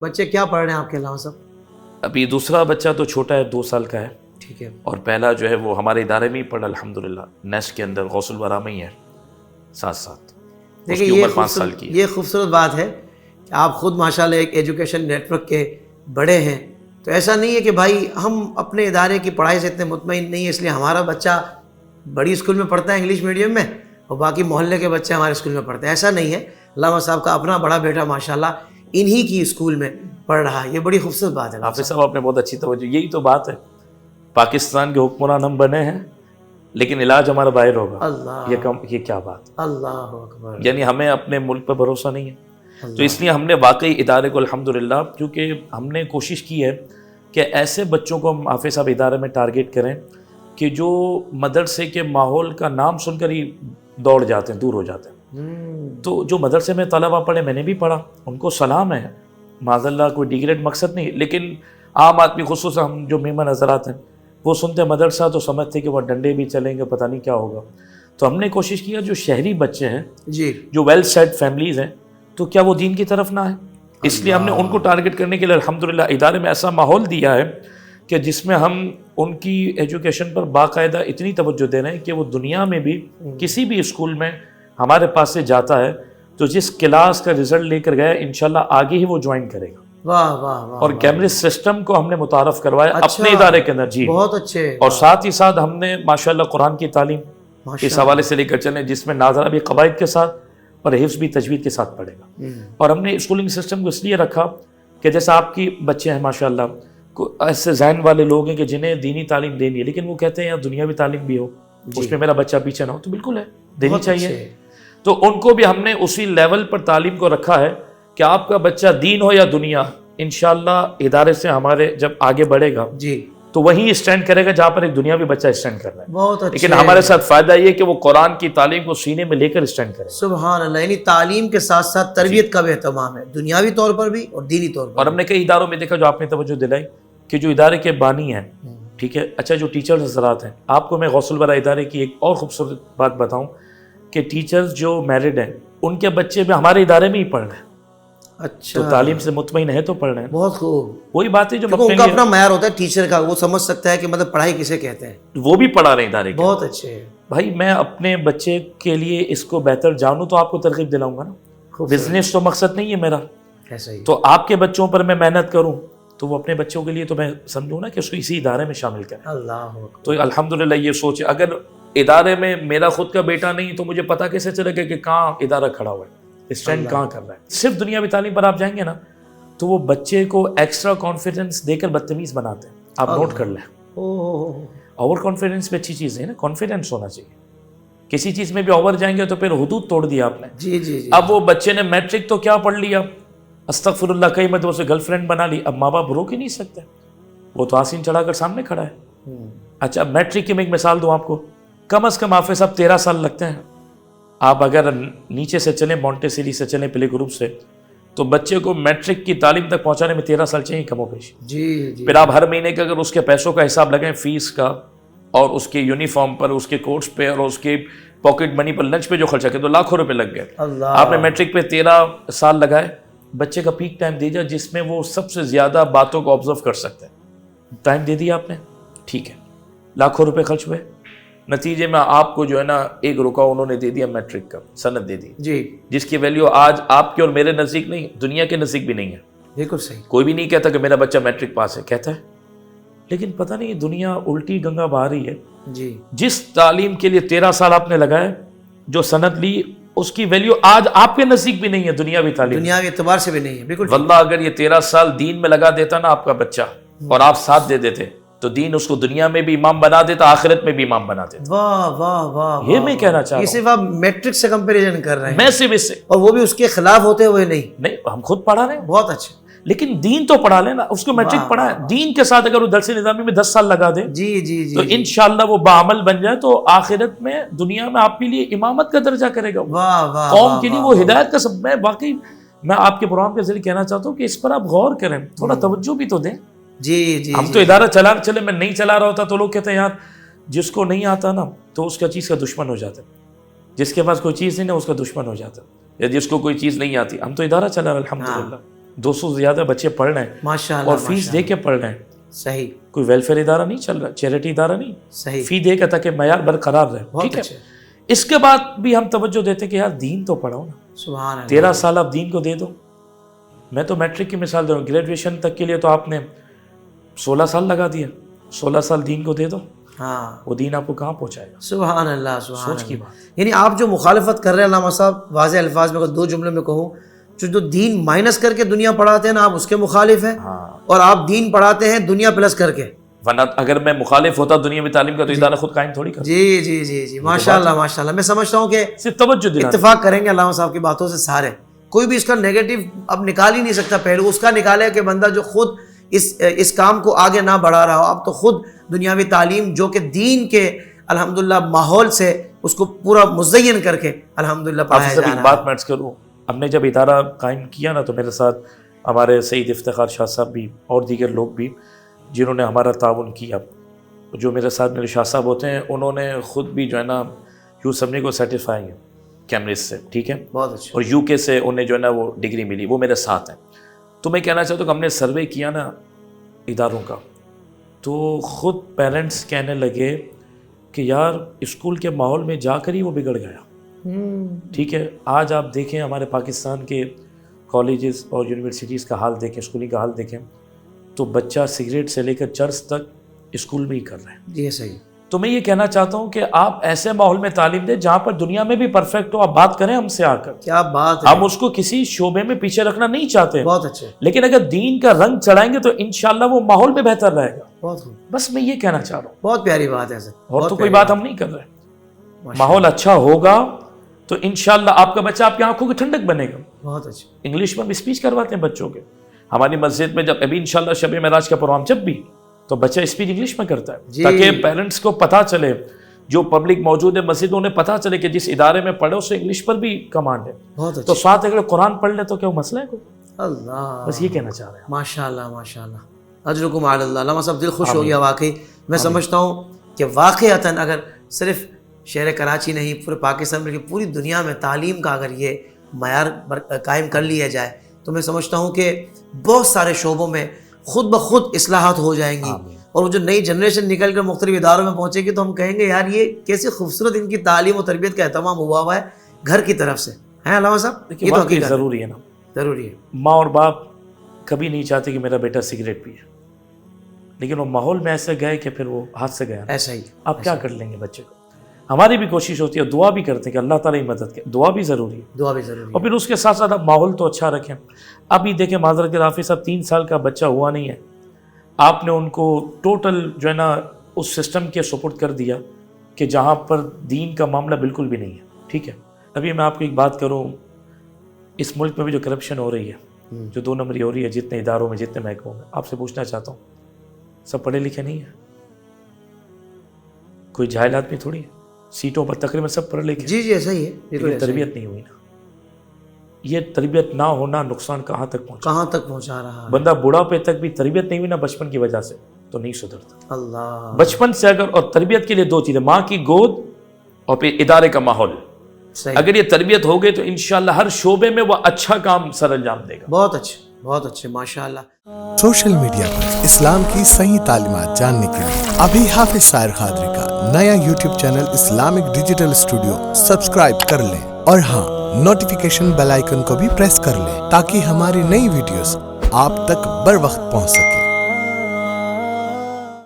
بچے کیا پڑھ رہے ہیں آپ کے علاوہ سب؟ ابھی دوسرا بچہ تو چھوٹا ہے، 2 سال کا ہے، ٹھیک ہے. اور پہلا جو ہے وہ ہمارے ادارے میں ہی پڑھا الحمدللہ، نیسٹ کے اندر غوث الورا میں ہی ہے ساتھ ساتھ. اس کی عمر 5 سال کی ہے. یہ خوبصورت بات ہے کہ آپ خود ماشاءاللہ ایک ایجوکیشن نیٹ ورک کے بڑے ہیں. تو ایسا نہیں ہے کہ بھائی ہم اپنے ادارے کی پڑھائی سے اتنے مطمئن نہیں ہیں اس لیے ہمارا بچہ بڑی اسکول میں پڑھتا ہے انگلش میڈیم میں اور باقی محلے کے بچے ہمارے اسکول میں پڑھتے ہیں. ایسا نہیں ہے. علامہ صاحب کا اپنا بڑا بیٹا ماشاءاللہ انہی کی اسکول میں پڑھ رہا ہے. یہ بڑی خوبصورت بات ہے. حافظ صاحب آپ نے بہت اچھی توجہ، یہی تو بات ہے. پاکستان کے حکمران ہم بنے ہیں لیکن علاج ہمارا باہر ہوگا. اللہ، یہ کیا بات، اللہ اکبر. یعنی ہمیں اپنے ملک پہ بھروسہ نہیں ہے. تو اس لیے ہم نے واقعی ادارے کو الحمدللہ، کیونکہ ہم نے کوشش کی ہے کہ ایسے بچوں کو ہم حافظ صاحب ادارے میں ٹارگیٹ کریں کہ جو مدرسے کے ماحول کا نام سن کر ہی دوڑ جاتے ہیں، دور ہو جاتے ہیں. تو جو مدرسے میں طلبہ پڑھے، میں نے بھی پڑھا، ان کو سلام ہے، معاذ اللہ کوئی ڈیگریڈ مقصد نہیں، لیکن عام آدمی خصوصاً ہم جو مہمان حضرات ہیں وہ سنتے مدرسہ تو سمجھتے کہ وہ ڈنڈے بھی چلیں گے، پتہ نہیں کیا ہوگا. تو ہم نے کوشش کیا جو شہری بچے ہیں جی، جو ویل سیٹ فیملیز ہیں، تو کیا وہ دین کی طرف نہ ہے، اس لیے ہم نے ان کو ٹارگٹ کرنے کے لیے الحمدللہ ادارے میں ایسا ماحول دیا ہے کہ جس میں ہم ان کی ایجوکیشن پر باقاعدہ اتنی توجہ دے رہے ہیں کہ وہ دنیا میں بھی کسی بھی اسکول میں ہمارے پاس سے جاتا ہے تو جس کلاس کا رزلٹ لے کر گیا انشاءاللہ آگے ہی وہ جوائن کرے گا. واہ واہ واہ. اور کیمبرج سسٹم کو ہم نے متعارف کروایا اپنے ادارے کے اندر. جی بہت اچھے. اور ساتھ ہی ساتھ ہم نے ماشاءاللہ قرآن کی تعلیم اس حوالے سے لے کر چلیں جس میں ناظرہ بھی قواعد کے ساتھ اور حفظ بھی تجوید کے ساتھ پڑھے گا. اور ہم نے اسکولنگ سسٹم کو اس لیے رکھا کہ جیسا آپ کی بچے ہیں ماشاءاللہ، ایسے ذہن والے لوگ ہیں کہ جنہیں دینی تعلیم دینی ہے لیکن وہ کہتے ہیں یار دنیاوی تعلیم بھی ہو، اس میں میرا بچہ پیچھے نہ ہو. تو بالکل ہے، دینی چاہیے. تو ان کو بھی ہم نے اسی لیول پر تعلیم کو رکھا ہے کہ آپ کا بچہ دین ہو یا دنیا، انشاءاللہ ادارے سے ہمارے جب آگے بڑھے گا جی تو وہی اسٹینڈ کرے گا جہاں پر ایک دنیاوی بچہ اسٹینڈ کر رہا ہے. بہت اچھے. لیکن ہمارے ساتھ فائدہ یہ کہ وہ قرآن کی تعلیم کو سینے میں لے کر اسٹینڈ کرے. سبحان اللہ. یعنی تعلیم کے ساتھ ساتھ تربیت کا بھی اہتمام ہے، دنیاوی طور پر بھی اور دینی طور پر. اور ہم نے کئی اداروں میں دیکھا جو آپ نے توجہ دلائی کہ جو ادارے کے بانی ہیں، ٹھیک ہے، اچھا جو ٹیچرز حضرات ہیں، آپ کو میں غوث الورا ادارے کی ایک اور خوبصورت بات بتاؤں کہ ٹیچرز جو میرڈ ہیں ان کے بچے بھی ہمارے ادارے میں ہی پڑھ رہے ہیں. اچھا، تو تعلیم سے مطمئن ہے تو پڑھ رہے ہیں. بہت خوب. وہی بات ہے جو ان کا اپنا معیار ہوتا ہے ٹیچر کا، وہ سمجھ سکتا ہے کہ مطلب پڑھائی کسے کہتے ہیں. وہ بھی پڑھا رہے ہیں ادارے کے. بہت اچھے. بھائی میں اپنے بچے کے لیے اس کو بہتر جانوں تو آپ کو ترغیب دلاؤں گا نا. بزنس تو مقصد نہیں ہے میرا. ایسا ہی. تو آپ کے بچوں پر میں محنت کروں تو وہ اپنے بچوں کے لیے تو میں سمجھوں نا کہ اس کو اسی ادارے میں شامل کریں. اللہ. تو الحمدللہ یہ سوچ، اگر ادارے میں میرا خود کا بیٹا نہیں تو مجھے پتا کیسے چلے گا کہ کہاں ادارہ کھڑا ہوا ہے، اسٹینڈ کہاں کر رہا ہے. صرف دنیاوی تعلیم پر آپ جائیں گے نا تو وہ بچے کو ایکسٹرا کانفیڈنس دے کر بدتمیز بناتے ہیں. آپ نوٹ کر لیں. اوور کانفیڈنس بھی اچھی چیز ہے نا، کانفیڈنس ہونا چاہیے. کسی چیز میں بھی اوور جائیں گے تو پھر حدود توڑ دیا آپ نے. جی جی جی. اب وہ بچے نے میٹرک تو کیا پڑھ لیا، استغفر اللہ، کئی مرتبہ سے گرل فرینڈ بنا لی. اب ماں باپ روک ہی نہیں سکتے، وہ تو آسین چڑھا کر سامنے کھڑا ہے. اچھا میٹرک کی میں ایک مثال دوں آپ کو، کم از کم حافظ صاحب 13 سال لگتے ہیں. آپ اگر نیچے سے چلیں، مونٹیسری سے چلیں، پلے گروپ سے، تو بچے کو میٹرک کی تعلیم تک پہنچانے میں 13 سال چاہیے کم و بیش. جی جی. پھر آپ ہر مہینے کا اگر اس کے پیسوں کا حساب لگائیں، فیس کا اور اس کے یونیفارم پر، اس کے کوٹس پہ اور اس کے پاکٹ منی پر، لنچ پہ جو خرچہ کیا تو لاکھوں روپے لگ گئے. آپ نے میٹرک پہ 13 سال لگائے، بچے کا پیک ٹائم دے دیا جس میں وہ سب سے زیادہ باتوں کو آبزرو کر سکتے ہیں. ٹائم دے دیا آپ نے، ٹھیک ہے، لاکھوں روپے خرچ ہوئے، نتیجے میں آپ کو جو ہے نا 1 روپیہ انہوں نے دے دیا میٹرک کا سند دے دی جی، جس کی ویلیو آج آپ کے اور میرے نزدیک نہیں، دنیا کے نزدیک بھی نہیں ہے. بالکل صحیح. کوئی بھی نہیں کہتا کہ میرا بچہ میٹرک پاس ہے، کہتا ہے، لیکن پتہ نہیں دنیا الٹی گنگا بہا رہی ہے. جی. جس تعلیم کے لیے 13 سال آپ نے لگائے، جو سند لی، اس کی ویلیو آج آپ کے نزدیک بھی نہیں ہے دنیاوی تعلیم. دنیاوی اعتبار سے بھی نہیں ہے. بالکل. واللہ اگر یہ 13 سال دین میں لگا دیتا نا آپ کا بچہ اور آپ ساتھ دے دیتے تو دین اس کو دنیا میں بھی امام بنا دیتا، آخرت میں بھی امام بنا دیتا. واہ واہ واہ. یہ میں کہنا چاہ رہا ہوں. یہ صرف آپ میٹرک سے کمپیریزن کر رہے ہیں. میں صرف اس سے، اور وہ بھی اس کے خلاف ہوتے ہوئے نہیں. ہم خود پڑھا رہے ہیں. بہت اچھے. لیکن دین تو پڑھا لینا، اس کو میٹرک پڑھا ہے، دین کے ساتھ اگر وہ درس نظامی میں 10 سال لگا دے جی جی جی تو انشاءاللہ وہ بعمل بن جائے تو آخرت میں دنیا میں آپ کے لیے امامت کا درجہ کرے گا. واہ واہ. قوم کے لیے وہ ہدایت کا سب. میں واقعی میں آپ کے پروگرام کے ذریعے کہنا چاہتا ہوں کہ اس پر آپ غور کریں، تھوڑا توجہ بھی تو دیں. جی جی. ہم تو ادارہ چلے، میں نہیں چلا رہا ہوتا تو لوگ کہتے ہیں یار جس کو نہیں آتا نا تو اس کا چیز کا دشمن ہو جاتا ہے، جس کے پاس کوئی چیز نہیں نا اس کا دشمن ہو جاتا ہے، یا جس کو کوئی چیز نہیں آتی. ہم تو ادارہ چلا رہے الحمدللہ. 200 سے زیادہ بچے پڑھ رہے ہیں ماشاءاللہ اور فیس دے کے پڑھ رہے ہیں. صحیح, کوئی ویلفیئر ادارہ نہیں چل رہا, چیریٹی ادارہ نہیں, صحیح, فی دے کے تاکہ معیار برقرار رہے. ٹھیک ہے, اس کے بعد بھی ہم توجہ دیتے کہ یار دین تو پڑھاؤ نا. سبحان اللہ. 13 سال آپ دین کو دے دو. میں تو میٹرک کی مثال دے رہا ہوں, گریجویشن تک کے لیے تو آپ نے 16 سال لگا دیا. 16 سال دین کو دے دو, ہاں, وہ دین آپ کو کہاں پہنچائے گا. سبحان اللہ, سبحان سوچ کی اللہ. بات. یعنی آپ جو مخالفت کر رہے ہیں علامہ صاحب, واضح الفاظ میں اگر 2 جملے میں کہوں, جو دین مائنس کر کے دنیا پڑھاتے ہیں نا, آپ اس کے مخالف ہیں, اور آپ دین پڑھاتے ہیں دنیا پلس کر کے. ورنہ اگر میں مخالف ہوتا دنیا میں تعلیم کا تو ادارہ خود قائم تھوڑی کرتا. جی جی جی جی, ماشاءاللہ ماشاءاللہ. میں سمجھتا ہوں کہ صرف توجہ دلانا. اتفاق کریں گے علامہ صاحب کی باتوں سے سارے, کوئی بھی اس کا نیگیٹو اب نکال ہی نہیں سکتا پہلو. اس کا نکالے کہ بندہ جو خود اس کام کو آگے نہ بڑھا رہا ہو, اب تو خود دنیاوی تعلیم جو کہ دین کے الحمدللہ ماحول سے اس کو پورا مزین کر کے الحمدللہ پڑھایا جا رہا ہے. ایک بات میں عرض کروں, ہم نے جب ادارہ قائم کیا نا تو میرے ساتھ ہمارے سعید افتخار شاہ صاحب بھی اور دیگر لوگ بھی جنہوں نے ہمارا تعاون کیا. جو میرے ساتھ میرے شاہ صاحب ہوتے ہیں, انہوں نے خود بھی جو ہے نا یوں سمجھنے کو سرٹیفائی ہیں کیمبرج سے. ٹھیک ہے, بہت اچھا. اور UK سے انہیں جو ہے نا وہ ڈگری ملی, وہ میرے ساتھ ہیں. تو میں کہنا چاہتا ہوں کہ ہم نے سروے کیا نا اداروں کا, تو خود پیرنٹس کہنے لگے کہ یار اسکول کے ماحول میں جا کر ہی وہ بگڑ گیا. ٹھیک ہے, آج آپ دیکھیں ہمارے پاکستان کے کالجز اور یونیورسٹیز کا حال دیکھیں, اسکولنگ کا حال دیکھیں, تو بچہ سگریٹ سے لے کر چرس تک اسکول میں ہی کر رہے ہیں. جی صحیح. تو میں یہ کہنا چاہتا ہوں کہ آپ ایسے ماحول میں تعلیم دیں جہاں پر دنیا میں بھی پرفیکٹ ہو. آپ بات کریں ہم سے آ کر, کیا بات ہے. ہم اس کو کسی شعبے میں پیچھے رکھنا نہیں چاہتے, بہت اچھے, لیکن اگر دین کا رنگ چڑھائیں گے تو انشاءاللہ وہ ماحول میں بہتر رہے گا. بہت خوب, بس میں یہ کہنا چاہ رہا ہوں. بہت پیاری بات ہے سر. اور تو کوئی بات ہم نہیں کر رہے. ماحول اچھا ہوگا تو انشاءاللہ آپ کا بچہ آپ کی آنکھوں کی ٹھنڈک بنے گا. بہت اچھا. انگلش میں ہم اسپیچ کرواتے ہیں بچوں کے. ہماری مسجد میں جب ابھی انشاءاللہ شب معراج کا پروگرام جب بھی, تو بچہ اسپیچ انگلش میں کرتا ہے تاکہ پیرنٹس کو پتہ چلے, جو پبلک موجود ہے مسجد انہیں پتہ چلے کہ جس ادارے میں پڑھے اسے انگلش پر بھی کمانڈ ہے. بہت اچھا. تو ساتھ اگر قرآن پڑھ لے تو کیا وہ مسئلہ ہے کوئی؟ اللہ, بس یہ کہنا چاہ رہے ہیں. ماشاءاللہ ماشاءاللہ, اجرکم علی اللہ. علامہ صاحب دل خوش ہو گیا واقعی. میں سمجھتا ہوں کہ واقعتاً اگر صرف شہر کراچی نہیں, پورے پاکستان میں پوری دنیا میں تعلیم کا اگر یہ معیار قائم کر لیا جائے تو میں سمجھتا ہوں کہ بہت سارے شعبوں میں خود بخود اصلاحات ہو جائیں گی. اور وہ جو نئی جنریشن نکل کر مختلف اداروں میں پہنچے گی تو ہم کہیں گے یار یہ کیسے خوبصورت ان کی تعلیم و تربیت کا اہتمام ہوا ہے گھر کی طرف سے. ہیں علامہ صاحب, یہ تو حقیقت ضروری ہے نا, ضروری ہے. ماں اور باپ کبھی نہیں چاہتے کہ میرا بیٹا سگریٹ پیے, لیکن وہ ماحول میں ایسے گئے کہ پھر وہ ہاتھ سے گیا. ایسا ہی آپ کیا کر لیں گے بچے کو. ہماری بھی کوشش ہوتی ہے, دعا بھی کرتے ہیں کہ اللہ تعالیٰ کی مدد کرے. دعا بھی ضروری ہے, دعا بھی ضروری ہے. اور پھر اس کے ساتھ ساتھ آپ ماحول تو اچھا رکھیں. اب یہ دیکھیں معذرت رافی صاحب 3 سال کا بچہ ہوا نہیں ہے, آپ نے ان کو ٹوٹل جو ہے نا اس سسٹم کے سپورٹ کر دیا کہ جہاں پر دین کا معاملہ بالکل بھی نہیں ہے. ٹھیک ہے, ابھی میں آپ کو ایک بات کروں, اس ملک میں بھی جو کرپشن ہو رہی ہے, جو 2 نمبری ہو رہی ہے جتنے اداروں میں جتنے محکموں میں, آپ سے پوچھنا چاہتا ہوں سب پڑھے لکھے نہیں ہیں؟ کوئی جاہل آدمی تھوڑی ہے. سیٹوں پر تقریباً سب پڑھے لکھے. جی جی ایسا ہی ہے. لیکن تربیت نہیں ہوئی نا. یہ تربیت نہ ہونا نقصان کہاں تک پہنچا رہا ہے. بندہ بڑھاپے تک بھی تربیت نہیں ہوئی نا بچپن کی وجہ سے تو نہیں سدھرتا. اللہ, بچپن سے اگر, اور تربیت کے لیے 2 چیزیں, ماں کی گود اور پھر ادارے کا ماحول. اگر یہ تربیت ہو گئی تو انشاءاللہ ہر شعبے میں وہ اچھا کام سر انجام دے گا. بہت اچھے, بہت اچھے, ماشاءاللہ. سوشل میڈیا پر اسلام کی صحیح تعلیمات جاننے کے لیے ابھی حافظ سائر قادری کا نیا YouTube channel Islamic digital studio subscribe کر لیں, اور ہاں نوٹیفیکیشن بیل آئیکن کو بھی پریس کر لیں تاکہ ہماری نئی ویڈیوز آپ تک بر وقت پہنچ سکیں.